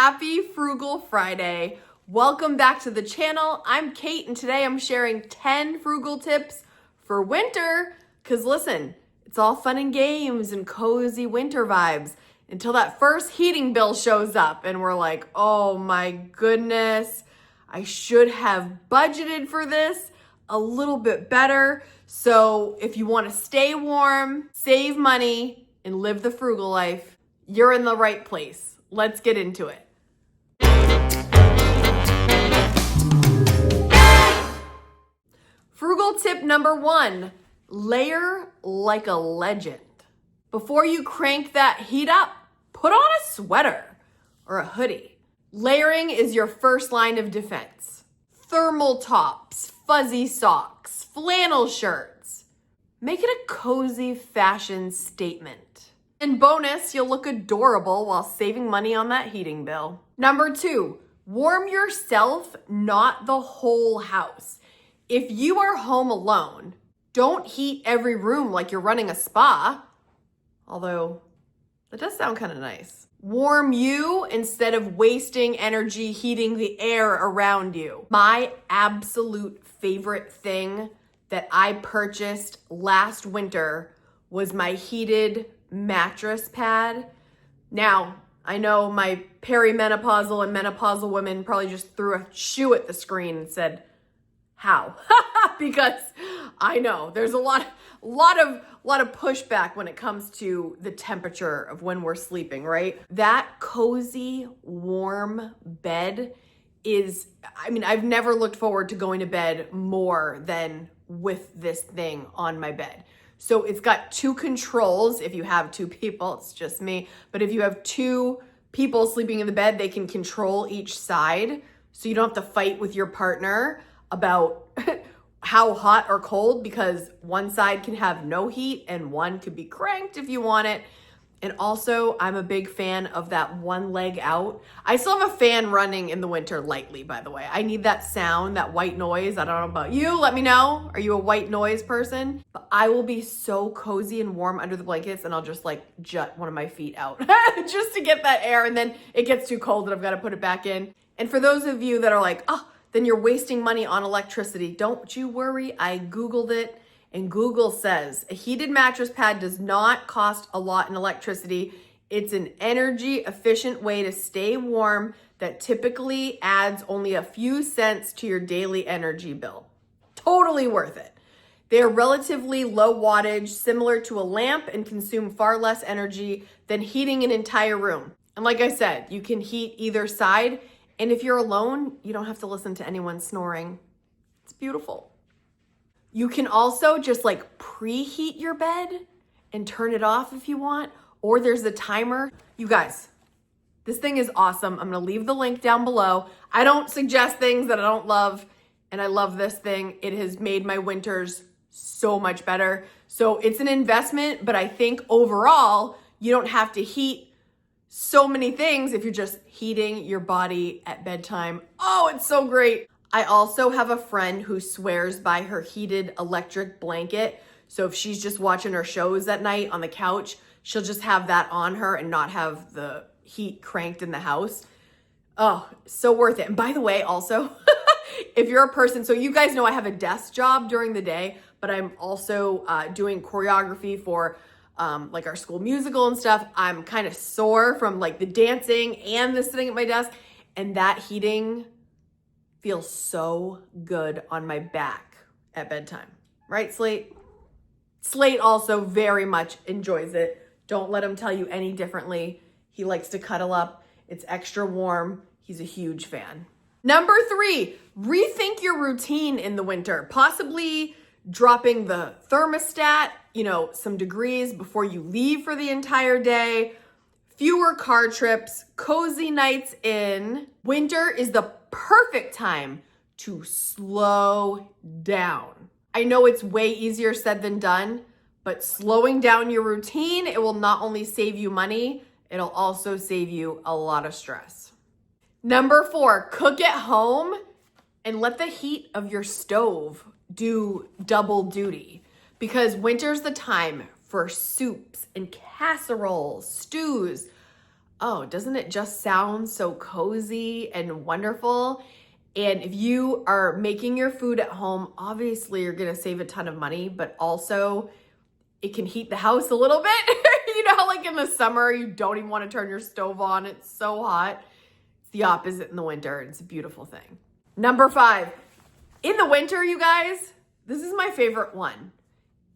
Happy Frugal Friday. Welcome back to the channel. I'm Kate and today I'm sharing 10 frugal tips for winter. Cause listen, it's all fun and games and cozy winter vibes until that first heating bill shows up and we're like, oh my goodness, I should have budgeted for this a little bit better. So if you want to stay warm, save money, and live the frugal life, you're in the right place. Let's get into it. Frugal tip number 1, layer like a legend. Before you crank that heat up, put on a sweater or a hoodie. Layering is your first line of defense. Thermal tops, fuzzy socks, flannel shirts. Make it a cozy fashion statement. And bonus, you'll look adorable while saving money on that heating bill. Number 2, warm yourself, not the whole house. If you are home alone, don't heat every room like you're running a spa. Although, that does sound kind of nice. Warm you instead of wasting energy heating the air around you. My absolute favorite thing that I purchased last winter was my heated mattress pad. Now, I know my perimenopausal and menopausal women probably just threw a shoe at the screen and said, how? Because I know there's a lot of pushback when it comes to the temperature of when we're sleeping, right? That cozy, warm bed is, I've never looked forward to going to bed more than with this thing on my bed. So it's got 2 controls. If you have 2 people, it's just me. But if you have 2 people sleeping in the bed, they can control each side. So you don't have to fight with your partner about how hot or cold, because one side can have no heat and one could be cranked if you want it. And also, I'm a big fan of that one leg out. I still have a fan running in the winter lightly, by the way. I need that sound, that white noise. I don't know about you. Let me know. Are you a white noise person? But I will be so cozy and warm under the blankets and I'll just like jut one of my feet out just to get that air. And then it gets too cold and I've got to put it back in. And for those of you that are like, oh, then you're wasting money on electricity. Don't you worry. I Googled it. And Google says a heated mattress pad does not cost a lot in electricity. It's an energy efficient way to stay warm that typically adds only a few cents to your daily energy bill. Totally worth it. They are relatively low wattage, similar to a lamp, and consume far less energy than heating an entire room. And like I said, you can heat either side. And if you're alone, you don't have to listen to anyone snoring. It's beautiful. You can also just like preheat your bed and turn it off if you want, or there's a timer. You guys, this thing is awesome. I'm gonna leave the link down below. I don't suggest things that I don't love, and I love this thing. It has made my winters so much better. So it's an investment, but I think overall, you don't have to heat so many things if you're just heating your body at bedtime. Oh, it's so great. I also have a friend who swears by her heated electric blanket. So if she's just watching her shows at night on the couch, she'll just have that on her and not have the heat cranked in the house. Oh, so worth it. And by the way, also, if you're a person, so you guys know I have a desk job during the day, but I'm also doing choreography for like our school musical and stuff. I'm kind of sore from like the dancing and the sitting at my desk, and that heating feels so good on my back at bedtime. Right, Slate? Slate also very much enjoys it. Don't let him tell you any differently. He likes to cuddle up. It's extra warm. He's a huge fan. Number 3, rethink your routine in the winter. Possibly dropping the thermostat, some degrees before you leave for the entire day. Fewer car trips, cozy nights in. Winter is the perfect time to slow down. I know it's way easier said than done, but slowing down your routine, it will not only save you money, it'll also save you a lot of stress. Number 4, cook at home and let the heat of your stove do double duty, because winter's the time for soups and casseroles, stews, Oh, doesn't it just sound so cozy and wonderful? And if you are making your food at home, obviously you're gonna save a ton of money, but also it can heat the house a little bit. You know, like in the summer, you don't even want to turn your stove on. It's so hot. It's the opposite in the winter. It's a beautiful thing. Number 5, in the winter, you guys, this is my favorite one.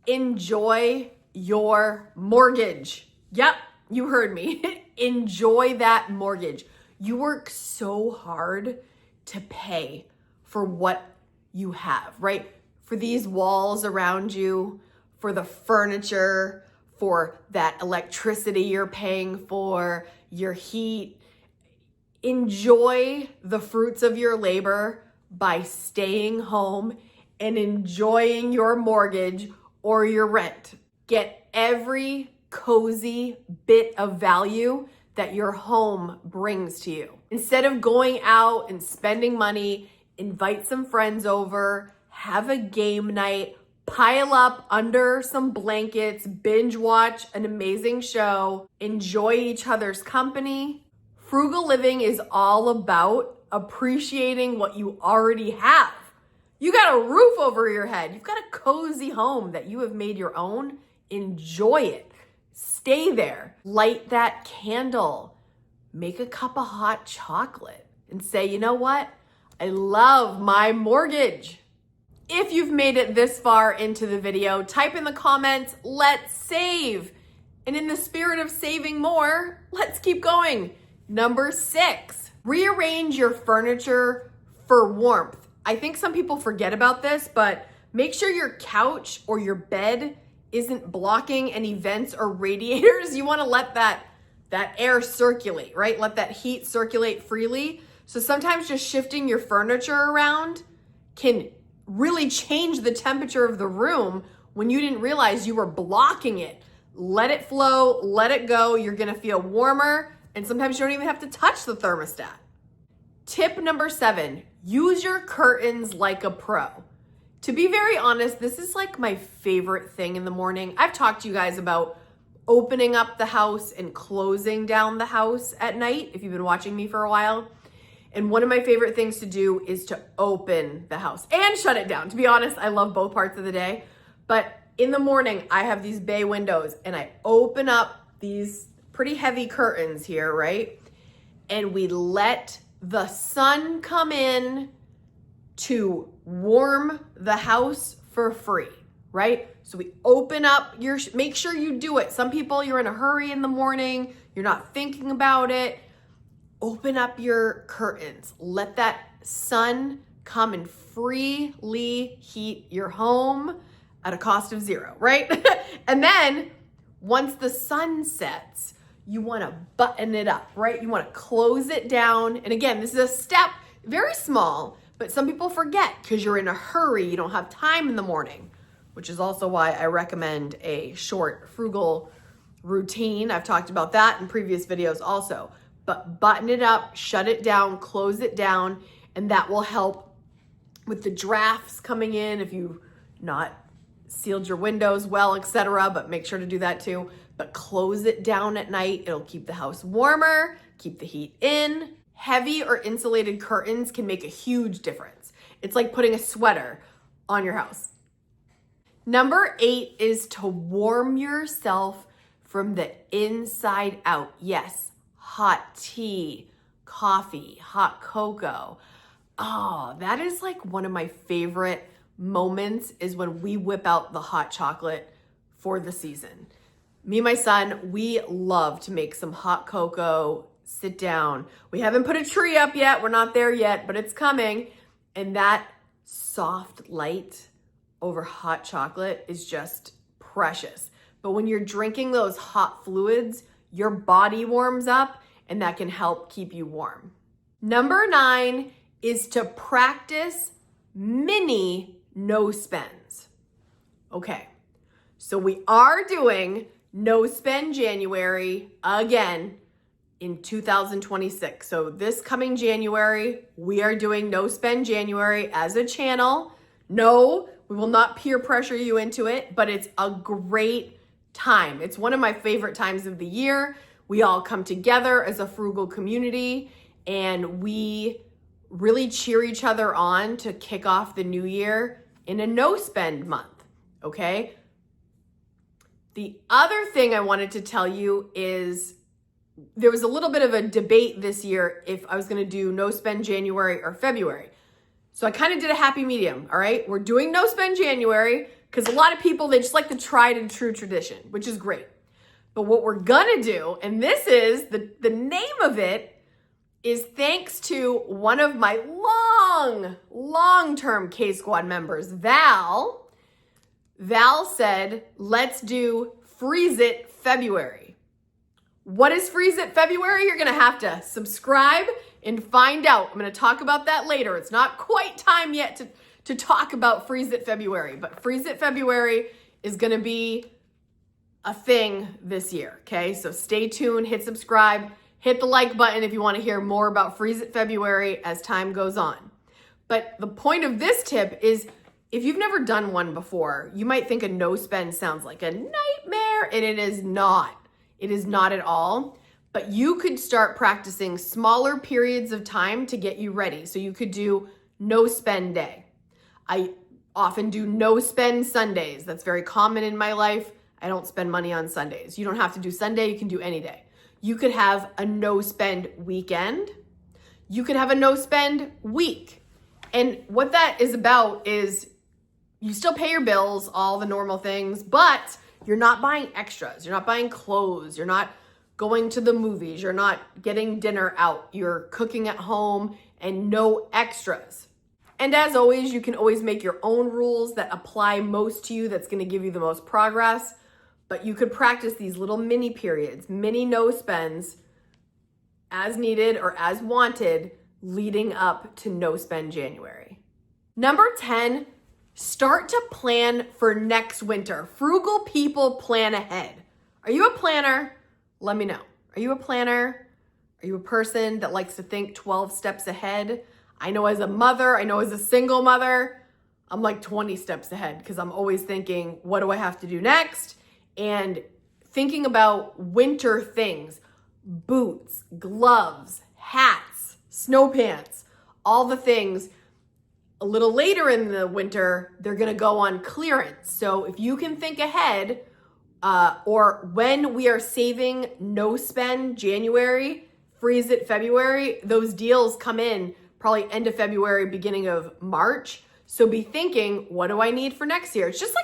Enjoy your mortgage. Yep, you heard me. Enjoy that mortgage. You work so hard to pay for what you have, right? For these walls around you, for the furniture, for that electricity you're paying for, your heat. Enjoy the fruits of your labor by staying home and enjoying your mortgage or your rent. Get every cozy bit of value that your home brings to you. Instead of going out and spending money, invite some friends over, have a game night, pile up under some blankets, binge watch an amazing show, enjoy each other's company. Frugal living is all about appreciating what you already have. You got a roof over your head. You've got a cozy home that you have made your own. Enjoy it. Stay there. Light that candle. Make a cup of hot chocolate and say, you know what? I love my mortgage. If you've made it this far into the video, type in the comments, let's save. And in the spirit of saving more, let's keep going. Number 6, rearrange your furniture for warmth. I think some people forget about this, but make sure your couch or your bed isn't blocking any vents or radiators. You want to let that air circulate, right? Let that heat circulate freely. So sometimes just shifting your furniture around can really change the temperature of the room when you didn't realize you were blocking it. Let it flow, let it go. You're gonna feel warmer, and sometimes you don't even have to touch the thermostat. Tip number 7, use your curtains like a pro. To be very honest, this is like my favorite thing in the morning. I've talked to you guys about opening up the house and closing down the house at night, if you've been watching me for a while. And one of my favorite things to do is to open the house and shut it down. To be honest, I love both parts of the day. But in the morning, I have these bay windows and I open up these pretty heavy curtains here, right? And we let the sun come in to warm the house for free, right? So we open up make sure you do it. Some people, you're in a hurry in the morning, you're not thinking about it. Open up your curtains. Let that sun come and freely heat your home at a cost of 0, right? And then once the sun sets, you want to button it up, right? You want to close it down. And again, this is a step, very small, but some people forget because you're in a hurry. You don't have time in the morning, which is also why I recommend a short frugal routine. I've talked about that in previous videos also. But button it up, shut it down, close it down, and that will help with the drafts coming in if you've not sealed your windows well, etc. But make sure to do that too. But close it down at night. It'll keep the house warmer, keep the heat in. Heavy or insulated curtains can make a huge difference. It's like putting a sweater on your house. Number 8 is to warm yourself from the inside out. Yes. Hot tea, coffee, hot cocoa. Oh, that is like one of my favorite moments is when we whip out the hot chocolate for the season. Me and my son, we love to make some hot cocoa, sit down. We haven't put a tree up yet. We're not there yet, but it's coming. And that soft light over hot chocolate is just precious. But when you're drinking those hot fluids, your body warms up and that can help keep you warm. Number 9 is to practice mini no spends. Okay, so we are doing no spend January again in 2026. So this coming January, we are doing no spend January as a channel. No, we will not peer pressure you into it, but it's a great time. It's one of my favorite times of the year. We all come together as a frugal community and we really cheer each other on to kick off the new year in a no spend month, okay? The other thing I wanted to tell you is there was a little bit of a debate this year if I was gonna do no spend January or February. So I kind of did a happy medium, all right? We're doing no spend January because a lot of people, they just like the tried and true tradition, which is great. But what we're gonna do, and this is, the name of it is thanks to one of my long-term K-Squad members, Val. Val said, let's do Freeze It February. What is Freeze It February? You're gonna have to subscribe and find out. I'm gonna talk about that later. It's not quite time yet to talk about Freeze It February, but Freeze It February is gonna be a thing this year, okay? So stay tuned, hit subscribe, hit the like button if you wanna hear more about Freeze It February as time goes on. But the point of this tip is, if you've never done one before, you might think a no spend sounds like a nightmare, and it is not. It is not at all. But you could start practicing smaller periods of time to get you ready. So you could do no spend day. I often do no spend Sundays. That's very common in my life. I don't spend money on Sundays. You don't have to do Sunday, you can do any day. You could have a no spend weekend. You could have a no spend week. And what that is about is you still pay your bills, all the normal things, but you're not buying extras. You're not buying clothes. You're not going to the movies. You're not getting dinner out. You're cooking at home and no extras. And as always, you can always make your own rules that apply most to you, that's going to give you the most progress. But you could practice these little mini periods, mini no spends as needed or as wanted leading up to no spend January. Number 10, start to plan for next winter. Frugal people plan ahead. Are you a planner? Let me know. Are you a planner? Are you a person that likes to think 12 steps ahead? I know as a mother, I know as a single mother, I'm like 20 steps ahead because I'm always thinking, what do I have to do next? And thinking about winter things, boots, gloves, hats, snow pants, all the things. A little later in the winter, they're gonna go on clearance. So if you can think ahead, or when we are saving no spend January, Freeze It February, those deals come in probably end of February, beginning of March. So be thinking, what do I need for next year? It's just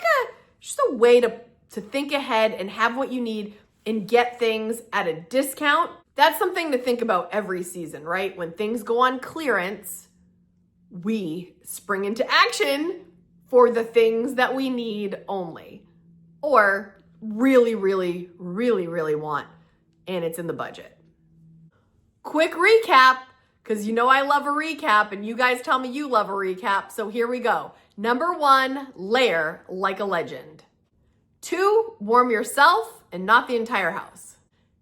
a way to think ahead and have what you need and get things at a discount. That's something to think about every season, right? When things go on clearance, we spring into action for the things that we need only, or really want, and it's in the budget. Quick recap, because you know I love a recap, and you guys tell me you love a recap, so here we go. Number 1, layer like a legend. 2, warm yourself and not the entire house.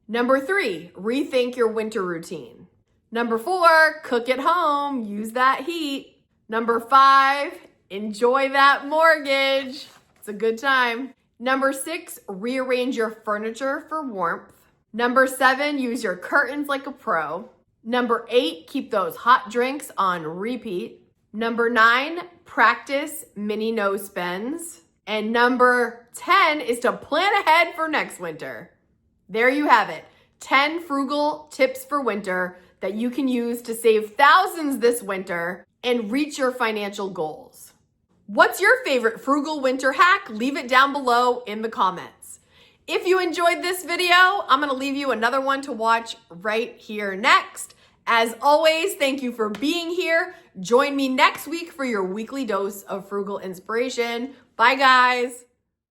Number 3, rethink your winter routine. Number 4, cook at home, use that heat. Number 5, enjoy that mortgage. It's a good time. Number 6, rearrange your furniture for warmth. Number 7, use your curtains like a pro. Number 8, keep those hot drinks on repeat. Number 9, practice mini no spends. And number 10 is to plan ahead for next winter. There you have it. 10 frugal tips for winter that you can use to save thousands this winter and reach your financial goals. What's your favorite frugal winter hack? Leave it down below in the comments. If you enjoyed this video, I'm gonna leave you another one to watch right here next. As always, thank you for being here. Join me next week for your weekly dose of frugal inspiration. Bye, guys.